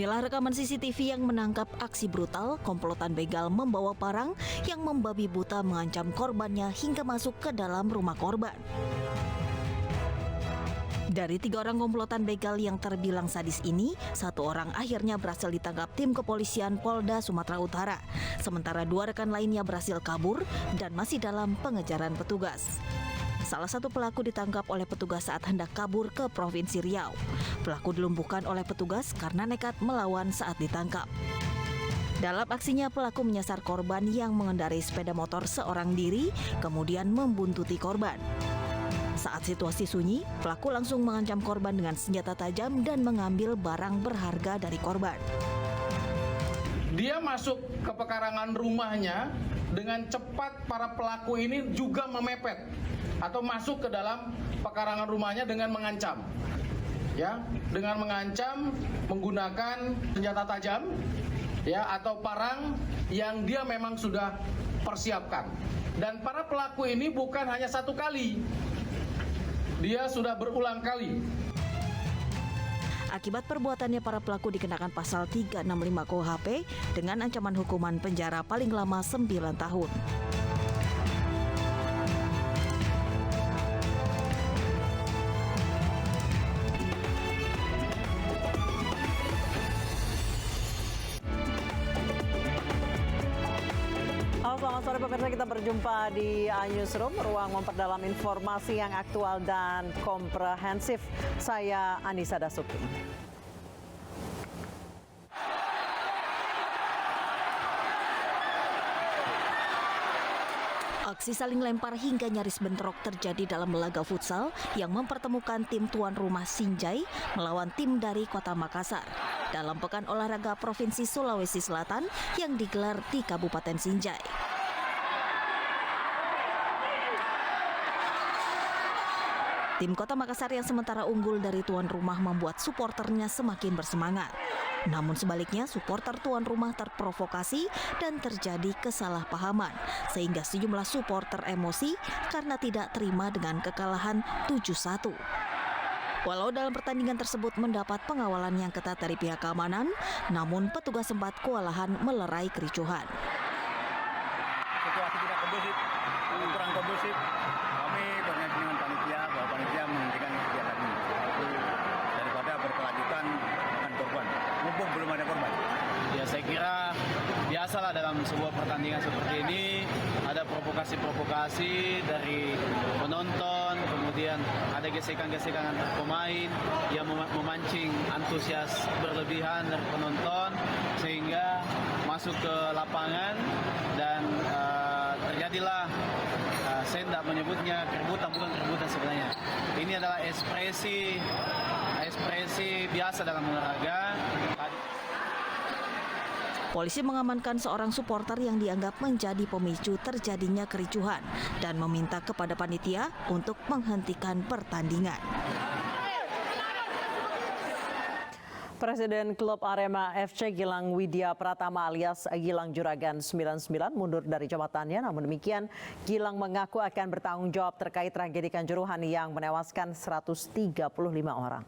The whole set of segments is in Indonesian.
Inilah rekaman CCTV yang menangkap aksi brutal komplotan begal membawa parang yang membabi buta mengancam korbannya hingga masuk ke dalam rumah korban. Dari 3 orang komplotan begal yang terbilang sadis ini, 1 orang akhirnya berhasil ditangkap tim kepolisian Polda Sumatera Utara. Sementara 2 rekan lainnya berhasil kabur dan masih dalam pengejaran petugas. Salah satu pelaku ditangkap oleh petugas saat hendak kabur ke Provinsi Riau. Pelaku dilumpuhkan oleh petugas karena nekat melawan saat ditangkap. Dalam aksinya, pelaku menyasar korban yang mengendarai sepeda motor seorang diri, kemudian membuntuti korban. Saat situasi sunyi, pelaku langsung mengancam korban dengan senjata tajam dan mengambil barang berharga dari korban. Dia masuk ke pekarangan rumahnya, dengan cepat para pelaku ini juga memepet atau masuk ke dalam pekarangan rumahnya dengan mengancam. Ya, dengan mengancam menggunakan senjata tajam ya atau parang yang dia memang sudah persiapkan. Dan para pelaku ini bukan hanya 1 kali. Dia sudah berulang kali. Akibat perbuatannya, para pelaku dikenakan pasal 365 KUHP dengan ancaman hukuman penjara paling lama 9 tahun. Selamat sore pemirsa, kita berjumpa di Newsroom, ruang memperdalam informasi yang aktual dan komprehensif. Saya Anissa Dasuki. Aksi saling lempar hingga nyaris bentrok terjadi dalam laga futsal yang mempertemukan tim tuan rumah Sinjai melawan tim dari Kota Makassar dalam Pekan Olahraga Provinsi Sulawesi Selatan yang digelar di Kabupaten Sinjai. Tim Kota Makassar yang sementara unggul dari tuan rumah membuat suporternya semakin bersemangat. Namun sebaliknya, suporter tuan rumah terprovokasi dan terjadi kesalahpahaman, sehingga sejumlah suporter emosi karena tidak terima dengan kekalahan 7-1. Walau dalam pertandingan tersebut mendapat pengawalan yang ketat dari pihak keamanan, namun petugas sempat kewalahan melerai kericuhan. Situasi tidak kondusif, kurang kondusif. Kami koordinasi dengan panitia bahwa panitia menghentikan kegiatan ini daripada berkelanjutan dengan korban. Mumpung belum ada korban. Ya, saya kira biasalah dalam sebuah pertandingan seperti ini ada provokasi-provokasi dari penonton, kemudian ada gesekan-gesekan antar pemain yang memancing antusias berlebihan dari penonton sehingga masuk ke lapangan dan terjadilah saya tidak menyebutnya keributan, bukan keributan sebenarnya. Ini adalah ekspresi biasa dalam olahraga. Polisi mengamankan seorang suporter yang dianggap menjadi pemicu terjadinya kericuhan dan meminta kepada panitia untuk menghentikan pertandingan. Presiden klub Arema FC Gilang Widya Pratama alias Gilang Juragan 99 mundur dari jabatannya. Namun demikian, Gilang mengaku akan bertanggung jawab terkait tragedi Kanjuruhan yang menewaskan 135 orang.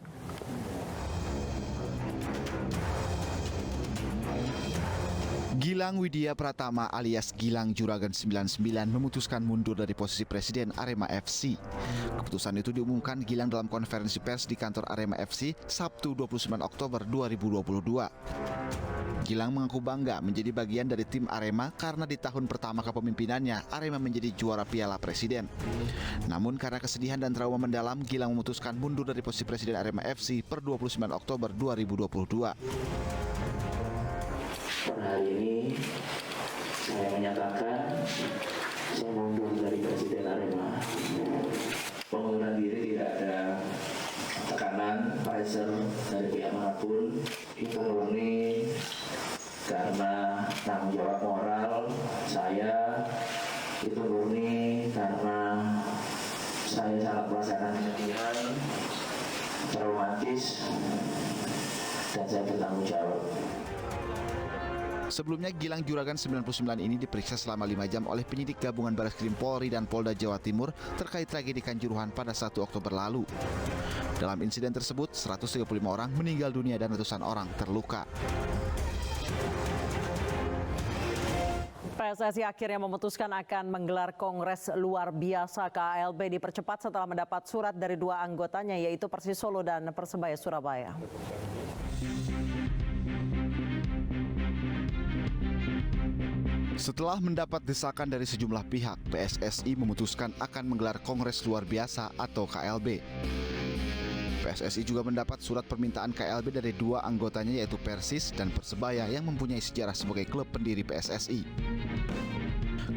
Gilang Widya Pratama alias Gilang Juragan 99 memutuskan mundur dari posisi Presiden Arema FC. Keputusan itu diumumkan Gilang dalam konferensi pers di kantor Arema FC Sabtu 29 Oktober 2022. Gilang mengaku bangga menjadi bagian dari tim Arema karena di tahun pertama kepemimpinannya Arema menjadi juara Piala Presiden. Namun karena kesedihan dan trauma mendalam, Gilang memutuskan mundur dari posisi Presiden Arema FC per 29 Oktober 2022. Per hari ini saya menyatakan saya mundur dari Presiden Arema. Pengunduran diri tidak ada tekanan, pressure dari pihak manapun. Itu murni karena tanggung jawab moral saya. Itu murni karena saya sangat merasakan kesedihan, traumatis, dan saya bertanggung jawab. Sebelumnya Gilang Juragan 99 ini diperiksa selama 5 jam oleh penyidik gabungan Bareskrim Polri dan Polda Jawa Timur terkait tragedi Kanjuruhan pada 1 Oktober lalu. Dalam insiden tersebut, 135 orang meninggal dunia dan ratusan orang terluka. PSSI akhirnya memutuskan akan menggelar Kongres Luar Biasa KLB dipercepat setelah mendapat surat dari dua anggotanya, yaitu Persis Solo dan Persebaya Surabaya. Setelah mendapat desakan dari sejumlah pihak, PSSI memutuskan akan menggelar Kongres Luar Biasa atau KLB. PSSI juga mendapat surat permintaan KLB dari dua anggotanya, yaitu Persis dan Persebaya yang mempunyai sejarah sebagai klub pendiri PSSI.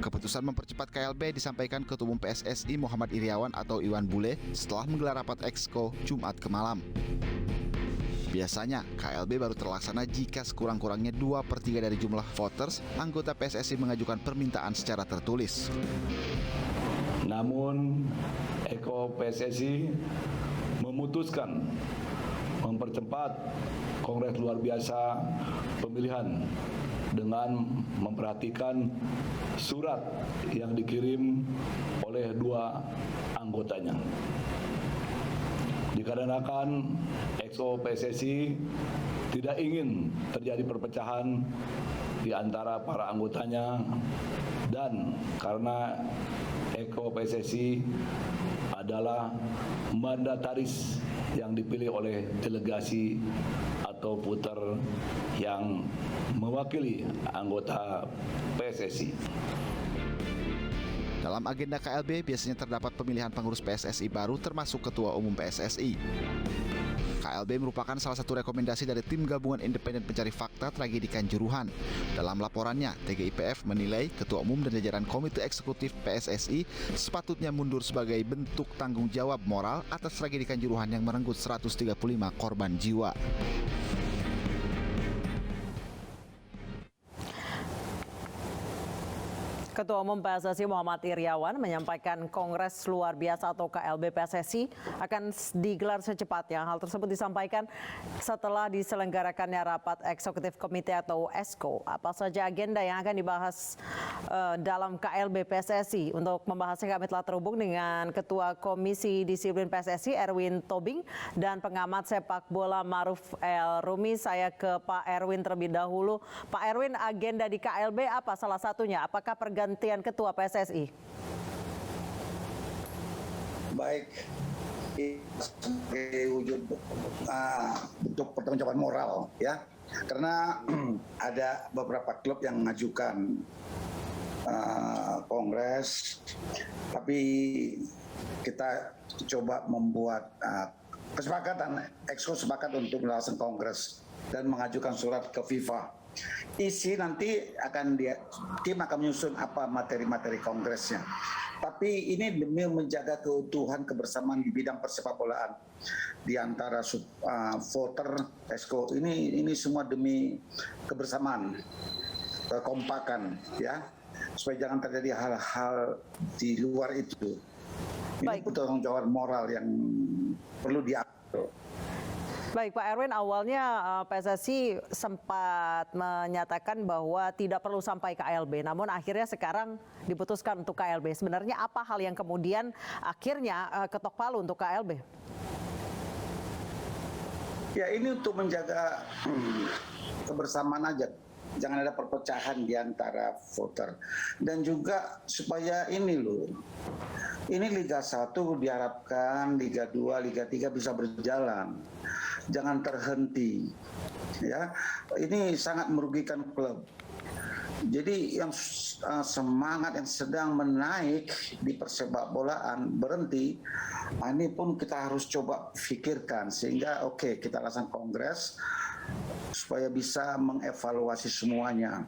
Keputusan mempercepat KLB disampaikan Ketua Umum PSSI Muhammad Iriawan atau Iwan Bule setelah menggelar rapat Exco Jumat kemalam. Biasanya, KLB baru terlaksana jika sekurang-kurangnya 2/3 dari jumlah voters anggota PSSI mengajukan permintaan secara tertulis. Namun, Exco PSSI memutuskan mempercepat Kongres Luar Biasa pemilihan dengan memperhatikan surat yang dikirim oleh dua anggotanya. Dikarenakan Exco PSSI tidak ingin terjadi perpecahan di antara para anggotanya dan karena Exco PSSI adalah mandataris yang dipilih oleh delegasi atau puter yang mewakili anggota PSSI. Dalam agenda KLB biasanya terdapat pemilihan pengurus PSSI baru termasuk Ketua Umum PSSI. KLB merupakan salah satu rekomendasi dari Tim Gabungan Independen Pencari Fakta Tragedi Kanjuruhan. Dalam laporannya, TGIPF menilai Ketua Umum dan jajaran Komite Eksekutif PSSI sepatutnya mundur sebagai bentuk tanggung jawab moral atas tragedi Kanjuruhan yang merenggut 135 korban jiwa. Ketua Umum PSSI Muhammad Iriawan menyampaikan Kongres Luar Biasa atau KLB PSSI akan digelar secepatnya. Hal tersebut disampaikan setelah diselenggarakannya rapat Eksekutif Komite atau EXCO. Apa saja agenda yang akan dibahas dalam KLB PSSI? Untuk membahasnya kami telah terhubung dengan Ketua Komisi Disiplin PSSI Erwin Tobing dan pengamat sepak bola Maruf El Rumi. Saya ke Pak Erwin terlebih dahulu. Pak Erwin, agenda di KLB apa salah satunya? Apakah pergantian Ketua PSSI? Baik, sebagai wujud bentuk pertanggungjawaban moral, ya, karena ada beberapa klub yang mengajukan kongres, tapi kita coba membuat kesepakatan, Exco sepakat untuk melaksanakan kongres dan mengajukan surat ke FIFA. Isi nanti tim akan menyusun apa materi-materi kongresnya. Tapi ini demi menjaga keutuhan kebersamaan di bidang persepakbolaan di antara voter Exco. Ini semua demi kebersamaan, kekompakan, ya, supaya jangan terjadi hal-hal di luar itu. Ini tanggung jawab moral yang perlu diatur. Baik Pak Erwin, awalnya PSSI sempat menyatakan bahwa tidak perlu sampai KLB, namun akhirnya sekarang diputuskan untuk KLB. Sebenarnya apa hal yang kemudian akhirnya ketok palu untuk KLB? Ya, ini untuk menjaga kebersamaan aja. Jangan ada perpecahan di antara voter. Dan juga supaya ini loh, ini Liga 1 diharapkan Liga 2, Liga 3 bisa berjalan. Jangan terhenti. Ya, ini sangat merugikan klub. Jadi yang semangat yang sedang menaik di persepak bolaan berhenti, ini pun kita harus coba pikirkan sehingga kita laksanakan kongres supaya bisa mengevaluasi semuanya.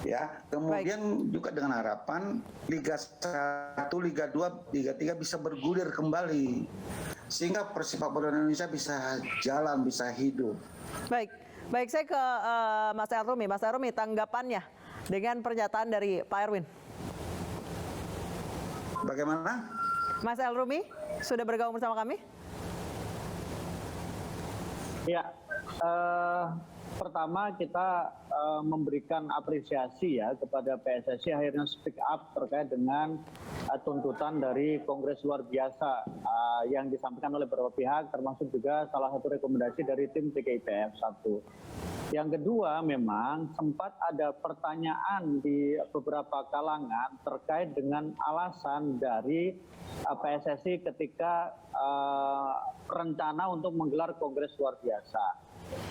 Ya, kemudian juga dengan harapan Liga 1, Liga 2, Liga 3 bisa bergulir kembali sehingga persepak bola Indonesia bisa jalan, bisa hidup. Baik, saya ke Mas Erwin. Mas Erwin, tanggapannya dengan pernyataan dari Pak Erwin. Bagaimana? Mas Elrumi sudah bergabung bersama kami? Ya, pertama kita memberikan apresiasi ya kepada PSSI akhirnya speak up terkait dengan tuntutan dari Kongres luar biasa yang disampaikan oleh beberapa pihak, termasuk juga salah satu rekomendasi dari tim TGIPF 1. Yang kedua, memang sempat ada pertanyaan di beberapa kalangan terkait dengan alasan dari PSSI ketika rencana untuk menggelar Kongres luar biasa.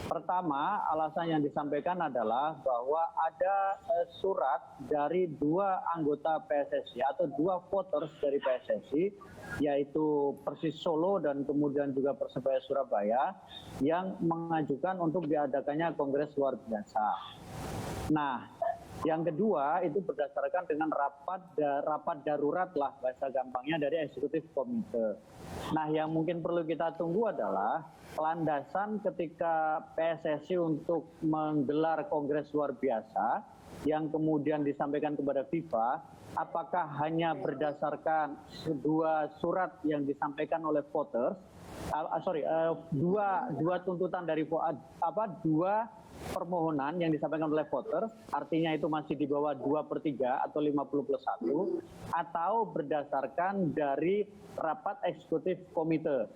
Pertama, alasan yang disampaikan adalah bahwa ada surat dari 2 anggota PSSI atau 2 voters dari PSSI, yaitu Persis Solo dan kemudian juga Persebaya Surabaya, yang mengajukan untuk diadakannya Kongres luar biasa. Nah, yang kedua itu berdasarkan dengan rapat darurat lah bahasa gampangnya dari eksekutif komite. Nah, yang mungkin perlu kita tunggu adalah landasan ketika PSSI untuk menggelar Kongres luar biasa yang kemudian disampaikan kepada FIFA, apakah hanya berdasarkan 2 surat yang disampaikan oleh voters, dua tuntutan dari 2 permohonan yang disampaikan oleh voters, artinya itu masih di bawah 2/3 atau 50+1, atau berdasarkan dari rapat eksekutif komite.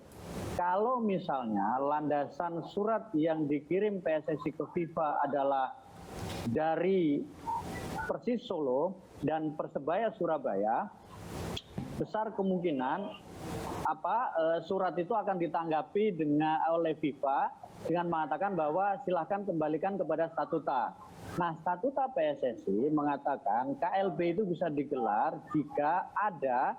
Kalau misalnya landasan surat yang dikirim PSSI ke FIFA adalah dari Persis Solo dan Persebaya Surabaya, besar kemungkinan surat itu akan ditanggapi oleh FIFA dengan mengatakan bahwa silahkan kembalikan kepada statuta. Nah, statuta PSSI mengatakan KLB itu bisa digelar jika ada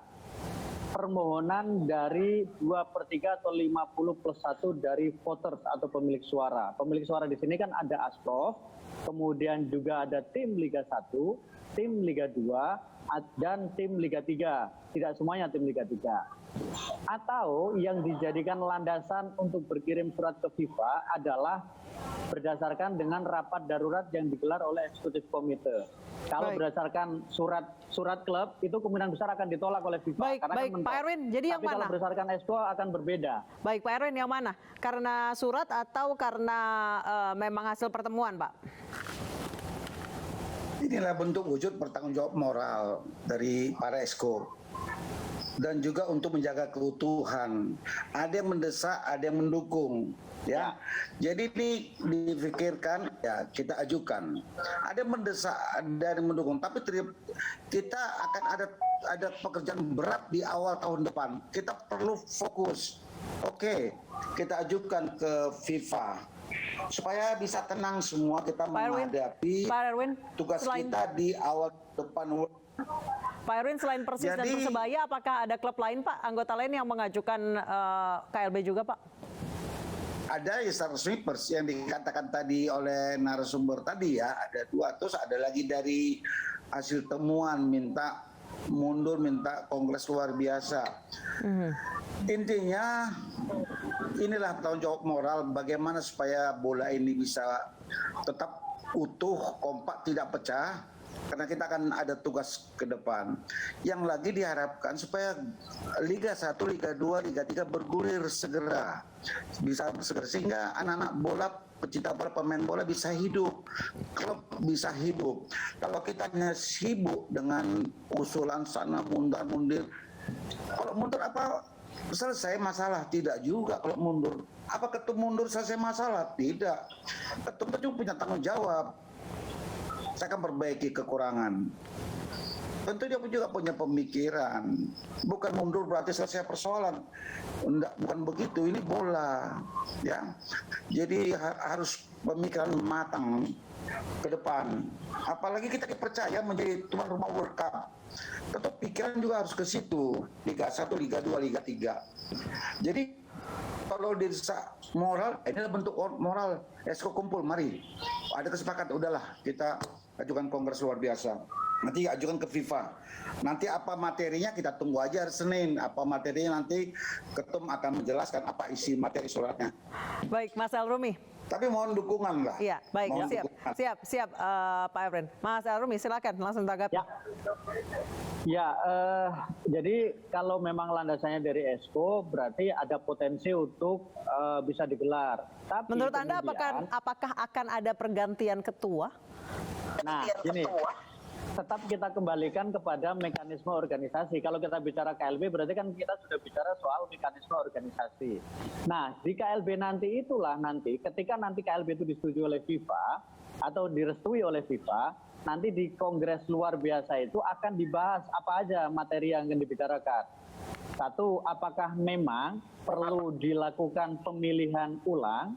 permohonan dari 2/3 atau 50+1 dari voters atau pemilik suara. Pemilik suara di sini kan ada Asprof, kemudian juga ada tim Liga 1, tim Liga 2, dan tim Liga 3. Tidak semuanya tim Liga 3. Atau yang dijadikan landasan untuk berkirim surat ke FIFA adalah berdasarkan dengan rapat darurat yang digelar oleh eksekutif komite. Kalau berdasarkan surat klub itu kemungkinan besar akan ditolak oleh FIFA. Baik, Pak Erwin, jadi yang Tapi mana? kalau berdasarkan ESCO akan berbeda. Baik, Pak Erwin, yang mana? Karena surat atau karena memang hasil pertemuan, Pak? Inilah bentuk wujud bertanggung jawab moral dari para ESCO. Dan juga untuk menjaga keutuhan. Ada yang mendesak, ada yang mendukung. Ya, jadi ini dipikirkan, ya kita ajukan. Ada yang mendesak, ada yang mendukung. Tapi kita akan ada pekerjaan berat di awal tahun depan. Kita perlu fokus. Oke, kita ajukan ke FIFA supaya bisa tenang semua kita menghadapi tugas kita di awal depan. Pak Erwin, selain Persis dan Persebaya, apakah ada klub lain, Pak, anggota lain yang mengajukan KLB juga, Pak? Ada ya secara resmi yang dikatakan tadi oleh narasumber tadi ya, ada 2. Terus ada lagi dari hasil temuan minta mundur, minta kongres luar biasa. Intinya inilah tanggung jawab moral bagaimana supaya bola ini bisa tetap utuh, kompak, tidak pecah. Karena kita akan ada tugas ke depan. Yang lagi diharapkan supaya Liga 1, Liga 2, Liga 3 bergulir segera. Bisa segera sehingga anak-anak bola, pecinta bola, pemain bola bisa hidup. Kalau bisa hidup. Kalau kita hanya sibuk dengan usulan sana mundur, kalau mundur apa selesai masalah? Tidak juga kalau mundur. Apa ketum mundur selesai masalah? Tidak. Ketum itu punya tanggung jawab. Saya akan perbaiki kekurangan. Tentu dia juga punya pemikiran. Bukan mundur berarti selesai persoalan. Bukan begitu. Ini bola, ya. Jadi harus pemikiran matang ke depan. Apalagi kita dipercaya menjadi tuan rumah World Cup. Tetap pikiran juga harus ke situ. Liga 1, Liga 2, Liga 3. Jadi kalau desak moral, ini adalah bentuk moral. ESCO kumpul, mari. Ada kesepakatan, udahlah kita ajukan kongres luar biasa. Nanti ajukan ke FIFA. Nanti apa materinya kita tunggu aja hari Senin. Apa materinya nanti ketum akan menjelaskan apa isi materi suratnya. Baik, Mas Elrumi. Tapi mohon dukungan lah. Iya, baik, mohon siap, Pak Erwin. Mas Elrumi, silakan langsung tanggapi. Jadi kalau memang landasannya dari ESCO, berarti ada potensi untuk bisa digelar. Tapi menurut Anda apakah akan ada pergantian ketua? Nah, gini, tetap kita kembalikan kepada mekanisme organisasi. Kalau kita bicara KLB berarti kan kita sudah bicara soal mekanisme organisasi. Nah, di KLB nanti itulah nanti ketika nanti KLB itu disetujui oleh FIFA atau direstui oleh FIFA, nanti di Kongres luar biasa itu akan dibahas apa aja materi yang akan dibicarakan. Satu, apakah memang perlu dilakukan pemilihan ulang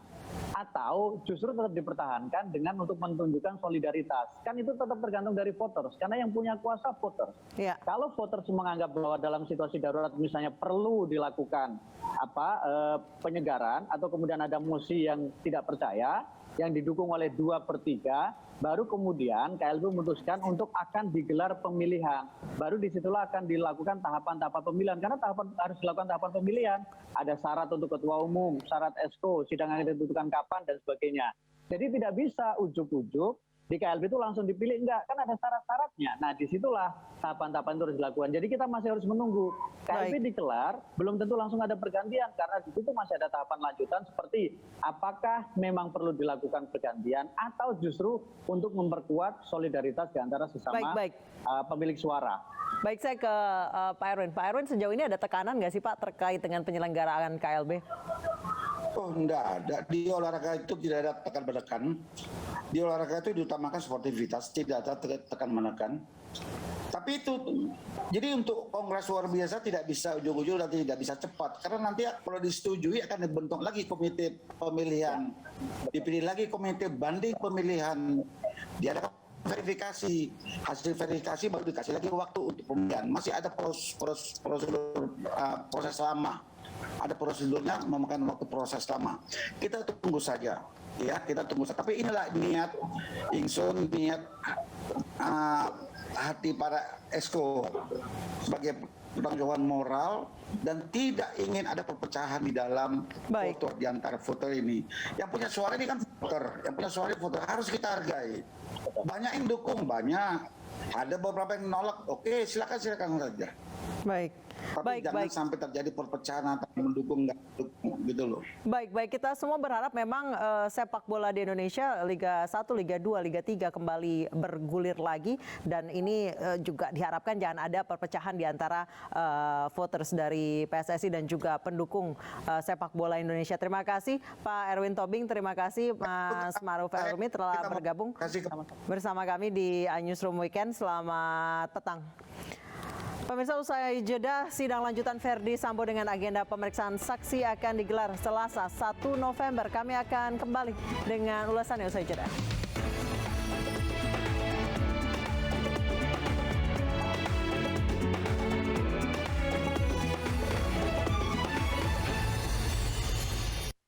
atau justru tetap dipertahankan dengan untuk menunjukkan solidaritas. Kan itu tetap tergantung dari voters, karena yang punya kuasa voters. Ya. Kalau voters menganggap bahwa dalam situasi darurat misalnya perlu dilakukan penyegaran atau kemudian ada mosi yang tidak percaya, yang didukung oleh 2/3, baru kemudian KLB memutuskan untuk akan digelar pemilihan. Baru disitulah akan dilakukan tahapan-tahapan pemilihan. Karena harus dilakukan tahapan pemilihan. Ada syarat untuk ketua umum, syarat esko, sidang akan ditentukan kapan, dan sebagainya. Jadi tidak bisa ujuk-ujuk di KLB itu langsung dipilih, enggak, kan ada syarat-syaratnya. Nah, disitulah tahapan-tahapan itu harus dilakukan. Jadi kita masih harus menunggu. KLB dikelar, belum tentu langsung ada pergantian, karena di situ masih ada tahapan lanjutan seperti apakah memang perlu dilakukan pergantian atau justru untuk memperkuat solidaritas di antara sesama pemilik suara. Baik, saya ke Pak Erwin. Pak Erwin, sejauh ini ada tekanan nggak sih Pak terkait dengan penyelenggaraan KLB? Oh, enggak ada. Di olahraga itu tidak ada tekan-menekan. Di olahraga itu diutamakan sportivitas, tidak ada tekan menekan. Tapi itu, jadi untuk kongres luar biasa tidak bisa ujung-ujung dan tidak bisa cepat. Karena nanti kalau disetujui akan dibentuk lagi komite pemilihan. Dipilih lagi komite banding pemilihan. Diadakan verifikasi. Hasil verifikasi baru dikasih lagi waktu untuk pemilihan. Masih ada proses lama. Ada prosedurnya, memakan waktu proses lama. Kita tunggu saja, ya, kita tunggu saja. Tapi inilah niat ingsun, niat hati para esko sebagai pertanggungjawaban moral dan tidak ingin ada perpecahan di dalam voter, di antara voter ini. Yang punya suara ini kan voter, yang punya suara ini voter, harus kita hargai. Banyak yang dukung, banyak. Ada beberapa yang menolak, oke, silakan saja. Baik. Tapi jangan sampai terjadi perpecahan atau mendukung nggak dukung gitu loh. Baik, kita semua berharap memang sepak bola di Indonesia Liga 1, Liga 2, Liga 3 kembali bergulir lagi, dan ini juga diharapkan jangan ada perpecahan di antara voters dari PSSI dan juga pendukung sepak bola Indonesia. Terima kasih Pak Erwin Tobing, terima kasih Mas Maruf Helmi telah bergabung bersama kami di Newsroom Weekend. Selamat petang. Pemirsa, usai jeda, sidang lanjutan Verdi Sambo dengan agenda pemeriksaan saksi akan digelar Selasa 1 November. Kami akan kembali dengan ulasannya usai jeda.